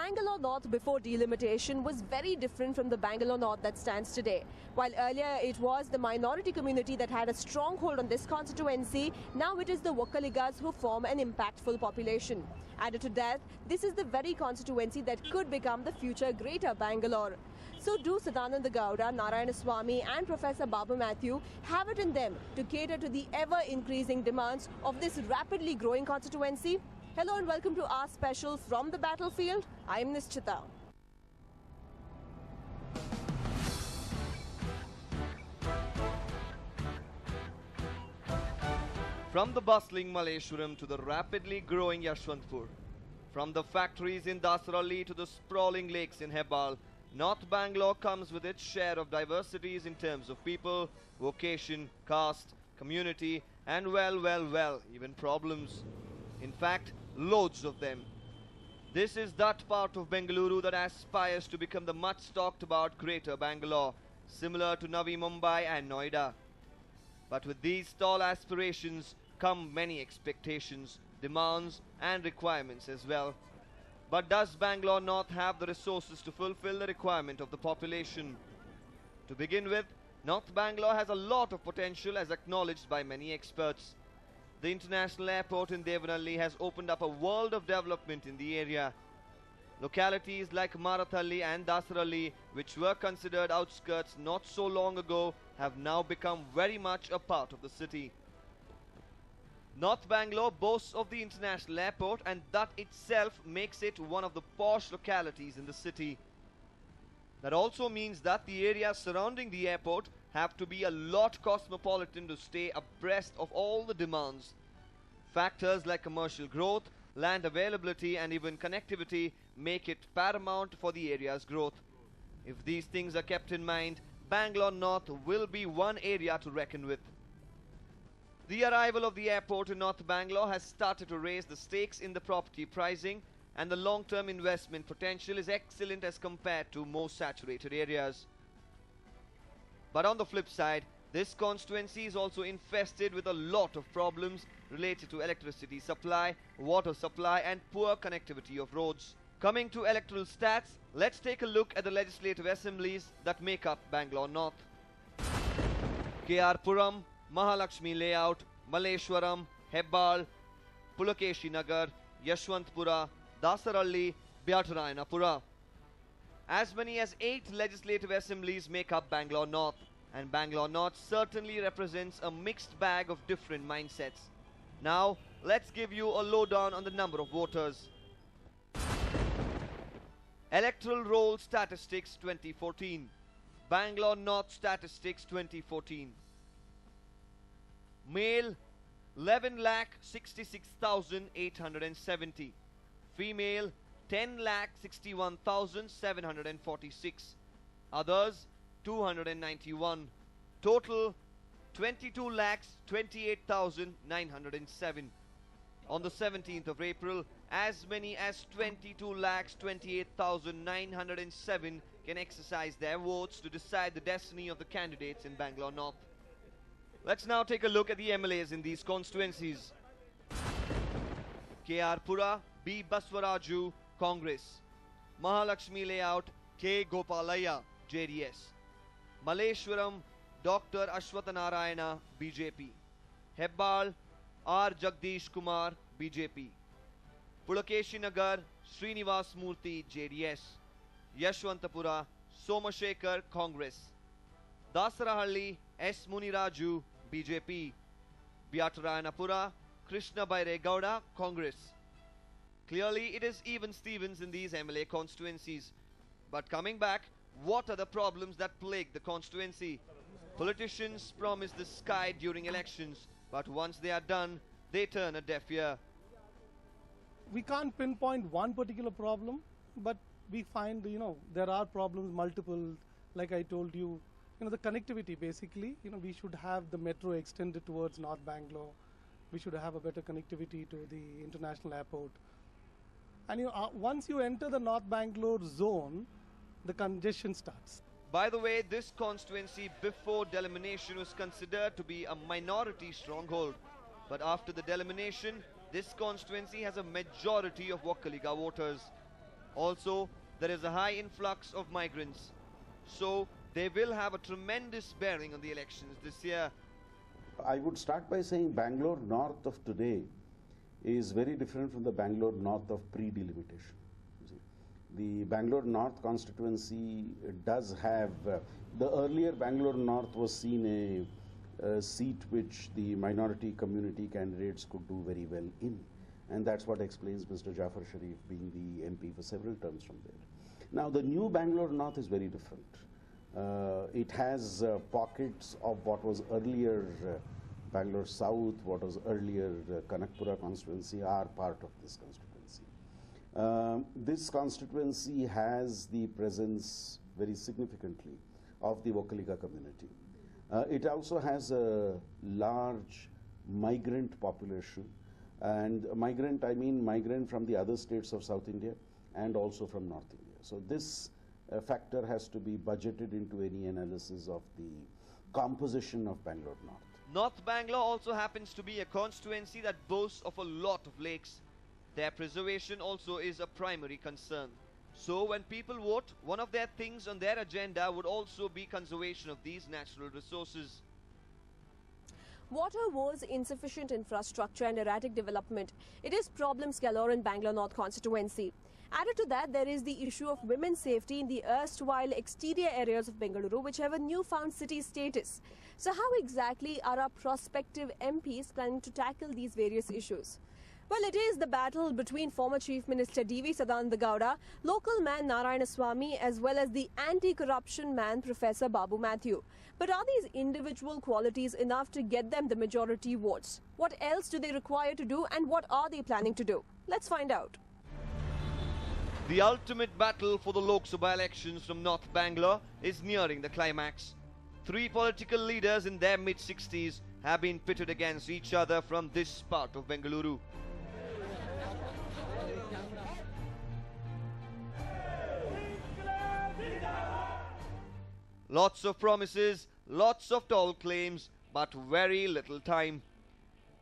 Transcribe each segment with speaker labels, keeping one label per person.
Speaker 1: Bangalore North before delimitation was very different from the Bangalore North that stands today. While earlier it was the minority community that had a stronghold on this constituency, now it is the Vokkaligas who form an impactful population. Added to that, this is the very constituency that could become the future Greater Bangalore. So do Sadananda Gowda, Narayanaswamy and Professor Babu Matthew have it in them to cater to the ever-increasing demands of this rapidly growing constituency? Hello and welcome to our special from the battlefield. I am Nischita.
Speaker 2: From the bustling Malleshwaram to the rapidly growing Yashwantpur, from the factories in Dasaralli to the sprawling lakes in Hebbal, North Bangalore comes with its share of diversities in terms of people, vocation, caste, community, and well, even problems. In fact, loads of them. This is that part of Bengaluru that aspires to become the much talked about Greater Bangalore, similar to Navi Mumbai and Noida. But with these tall aspirations come many expectations, demands and requirements as well. But does Bangalore North have the resources to fulfill the requirement of the population? To begin with, North Bangalore has a lot of potential as acknowledged by many experts. The international airport in Devanahalli has opened up a world of development in the area. Localities like Marathalli and Dasaralli, which were considered outskirts not so long ago, have now become very much a part of the city. North Bangalore boasts of the international airport, and that itself makes it one of the posh localities in the city. That also means that the areas surrounding the airport have to be a lot cosmopolitan to stay abreast of all the demands. Factors like commercial growth, land availability and even connectivity make it paramount for the area's growth. If these things are kept in mind, Bangalore North will be one area to reckon with. The arrival of the airport in North Bangalore has started to raise the stakes in the property pricing, and the long-term investment potential is excellent as compared to more saturated areas. But on the flip side, this constituency is also infested with a lot of problems related to electricity supply, water supply and poor connectivity of roads. Coming to electoral stats, let's take a look at the legislative assemblies that make up Bangalore North. KR Puram, Mahalakshmi Layout, Malleshwaram, Hebbal, Pulakeshi Nagar, Yashwantpura, Dasaralli, Byatarayanapura. As many as 8 legislative assemblies make up Bangalore North, and Bangalore North certainly represents a mixed bag of different mindsets. Now, let's give you a lowdown on the number of voters. Electoral Roll Statistics 2014. Bangalore North Statistics 2014. Male 11,66,870. Female 10,61,746. Others 291. Total 22,28,907. On the 17th of April, as many as 22,28,907 can exercise their votes to decide the destiny of the candidates in Bangalore North. Let's now take a look at the MLAs in these constituencies. KR Pura, B. Baswaraju, Congress. Mahalakshmi Layout, K. Gopalaya, JDS. Malleshwaram, Dr. Ashwatha Narayana, BJP. Hebbal, R. Jagdish Kumar, BJP. Pulakeshi Nagar, Srinivas Murthy, JDS. Yashwantapura, Somashekar, Congress. Dasarahalli, S. Muniraju, BJP. Byatarayanapura, Krishna Baire Gowda, Congress. Clearly, it is even Stevens in these MLA constituencies. But coming back, what are the problems that plague the constituency? Politicians promise the sky during elections, but once they are done, they turn a deaf ear.
Speaker 3: We can't pinpoint one particular problem, but we find, there are problems multiple, like I told you, the connectivity basically, we should have the metro extended towards North Bangalore. We should have a better connectivity to the international airport. And once you enter the North Bangalore zone, the congestion starts.
Speaker 2: By the way, this constituency before delimitation was considered to be a minority stronghold. But after the delimitation, this constituency has a majority of Vokkaliga voters. Also, there is a high influx of migrants. So, they will have a tremendous bearing on the elections this year.
Speaker 4: I would start by saying Bangalore North of today is very different from the Bangalore North of pre-delimitation. The Bangalore North constituency does have, the earlier Bangalore North was seen a seat which the minority community candidates could do very well in. And that's what explains Mr. Jafar Sharif being the MP for several terms from there. Now, the new Bangalore North is very different. It has pockets of what was earlier Bangalore South, what was earlier Kanakpura constituency are part of this constituency. This constituency has the presence very significantly of the Vokkaliga community. It also has a large migrant population, and migrant, I mean migrant from the other states of South India and also from North India. So this factor has to be budgeted into any analysis of the composition of Bangalore North.
Speaker 2: North Bangalore also happens to be a constituency that boasts of a lot of lakes. Their preservation also is a primary concern. So when people vote, one of their things on their agenda would also be conservation of these natural resources.
Speaker 1: Water woes, insufficient infrastructure and erratic development. It is problems galore in Bangalore North constituency. Added to that, there is the issue of women's safety in the erstwhile exterior areas of Bengaluru, which have a newfound city status. So how exactly are our prospective MPs planning to tackle these various issues? Well, it is the battle between former Chief Minister D.V. Sadananda Gowda, local man Narayanaswamy, as well as the anti-corruption man Professor Babu Matthew. But are these individual qualities enough to get them the majority votes? What else do they require to do, and what are they planning to do? Let's find out.
Speaker 2: The ultimate battle for the Lok Sabha elections from North Bangalore is nearing the climax. Three political leaders in their mid-60s have been pitted against each other from this part of Bengaluru. Lots of promises, lots of tall claims, but very little time.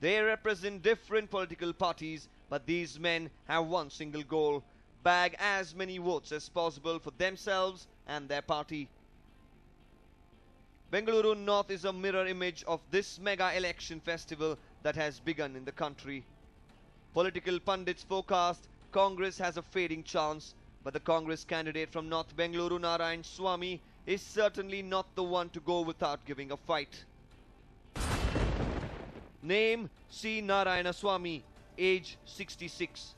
Speaker 2: They represent different political parties, but these men have one single goal: bag as many votes as possible for themselves and their party. Bengaluru North is a mirror image of this mega election festival that has begun in the country. Political pundits forecast Congress has a fading chance, but the Congress candidate from North Bengaluru, Narayanaswamy, is certainly not the one to go without giving a fight. Name: C. Narayanaswamy, age 66.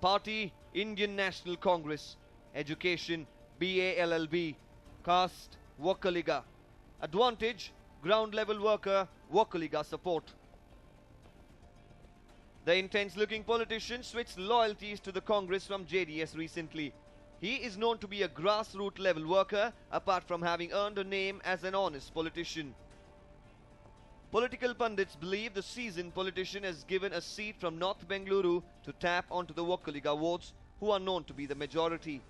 Speaker 2: Party: Indian National Congress. Education: BA LLB. Caste: Vokkaliga. Advantage: ground level worker, Vokkaliga support. The intense looking politician switched loyalties to the Congress from JDS recently. He is known to be a grassroots level worker, apart from having earned a name as an honest politician. Political pundits believe the seasoned politician has given a seat from North Bengaluru to tap onto the Vokkaliga votes, who are known to be the majority.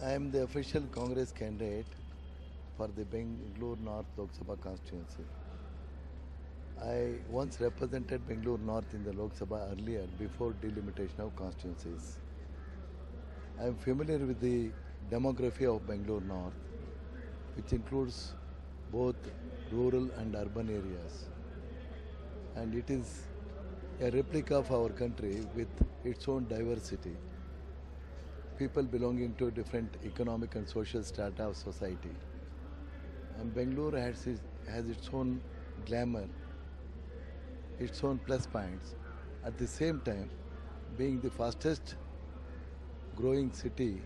Speaker 5: I am the official Congress candidate for the Bengaluru North Lok Sabha constituency. I once represented Bengaluru North in the Lok Sabha earlier, before delimitation of constituencies. I am familiar with the demography of Bengaluru North, which includes both rural and urban areas. And it is a replica of our country with its own diversity. People belonging to different economic and social strata of society. And Bengaluru has its own glamour, its own plus points. At the same time, being the fastest growing city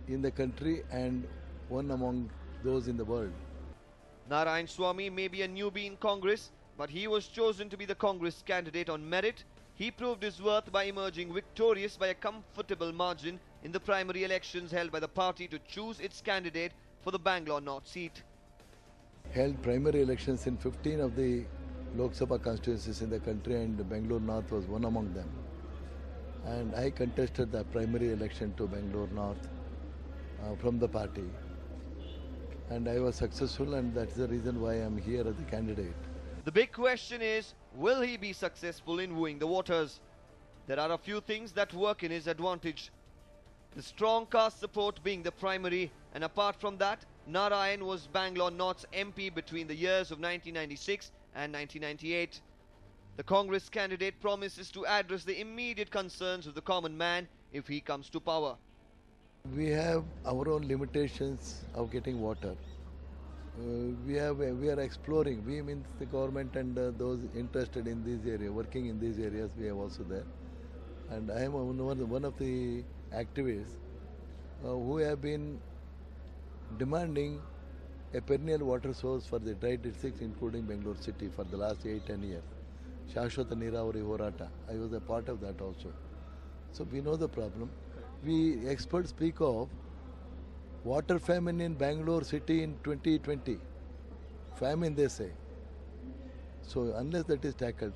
Speaker 5: in the country and one among those in the world.
Speaker 2: Narayanaswamy may be a newbie in Congress, but he was chosen to be the Congress candidate on merit. He proved his worth by emerging victorious by a comfortable margin in the primary elections held by the party to choose its candidate for the Bangalore North seat.
Speaker 5: Held primary elections in 15 of the Lok Sabha constituencies in the country, and Bangalore North was one among them. And I contested the primary election to Bangalore North from the party. And I was successful, and that's the reason why I'm here as a candidate.
Speaker 2: The big question is, will he be successful in wooing the voters? there are a few things that work in his advantage. The strong caste support being the primary, and apart from that, Narayan was Bangalore North's MP between the years of 1996 and 1998. The Congress candidate promises to address the immediate concerns of the common man if he comes to power.
Speaker 5: We have our own limitations of getting water. We are exploring. We means the government and those interested in this area, working in these areas. We are also there, and I am one of the activists who have been demanding a perennial water source for the dry districts, including Bangalore city, for the last 8-10 years. Shashwata Niravari Horata. I was a part of that also. So we know the problem. We experts speak of water famine in Bangalore city in 2020. Famine, they say. So unless that is tackled,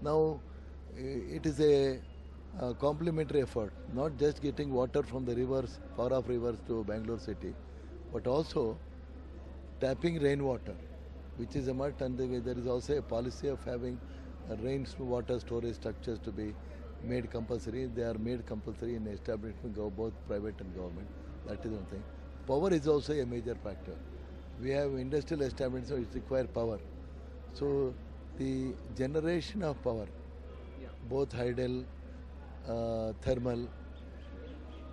Speaker 5: now it is a complementary effort, not just getting water from the rivers, far off rivers to Bangalore city, but also tapping rainwater, which is a must, and there is also a policy of having rainwater storage structures to be made compulsory. They are made compulsory in establishment, both private and government. That is one thing. Power is also a major factor. We have industrial establishments which require power. So the generation of power, both hydel, thermal,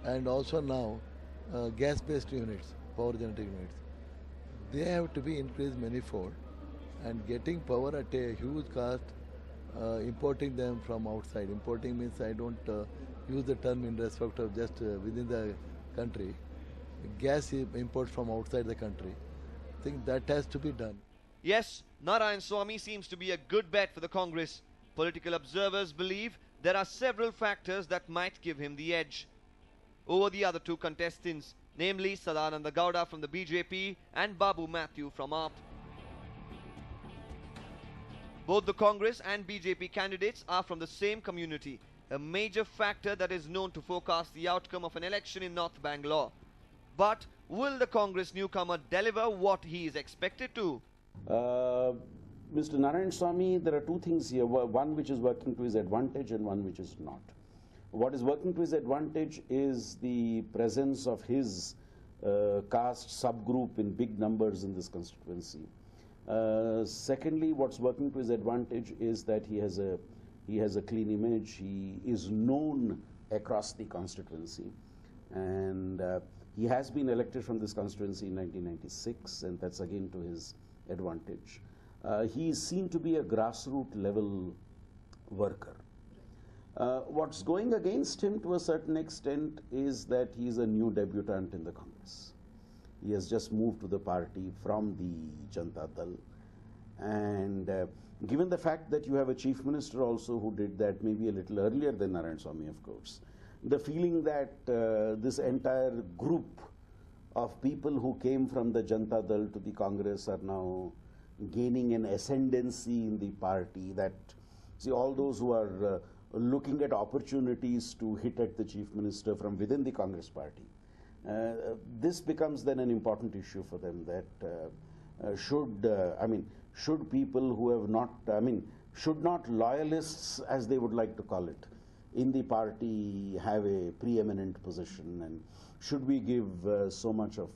Speaker 5: and also now gas-based units, power generating units, they have to be increased manifold, and getting power at a huge cost, importing them from outside. Importing means I don't use the term in respect of just within the country. Gas import from outside the country. I think that has to be done.
Speaker 2: Yes, Narayan Swamy seems to be a good bet for the Congress. Political observers believe there are several factors that might give him the edge over the other two contestants, namely Sadananda Gowda from the BJP and Babu Matthew from AAP. Both the Congress and BJP candidates are from the same community, a major factor that is known to forecast the outcome of an election in North Bangalore. But will the Congress newcomer deliver what he is expected to?
Speaker 4: Mr. Narayan Swamy, there are two things here, one which is working to his advantage and one which is not. What is working to his advantage is the presence of his caste subgroup in big numbers in this constituency. Secondly, what's working to his advantage is that he has a clean image. He is known across the constituency, and he has been elected from this constituency in 1996, and that's again to his advantage. He is seen to be a grassroots level worker. What's going against him to a certain extent is that he is a new debutant in the Congress. He has just moved to the party from the Janata Dal, and given the fact that you have a chief minister also who did that maybe a little earlier than Narayan Swamy, of course, the feeling that this entire group of people who came from the Janata Dal to the Congress are now gaining an ascendancy in the party, that, see, all those who are looking at opportunities to hit at the chief minister from within the Congress party, this becomes then an important issue for them, that should people who have not, should not loyalists, as they would like to call it, in the party have a preeminent position, and should we give so much of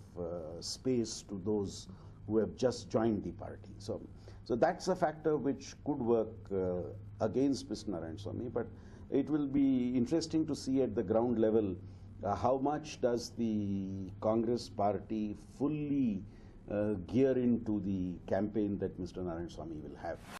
Speaker 4: space to those who have just joined the party? So that's a factor which could work against Mr. Narayan Swamy, but it will be interesting to see at the ground level how much does the Congress party fully gear into the campaign that Mr. Narayan Swamy will have.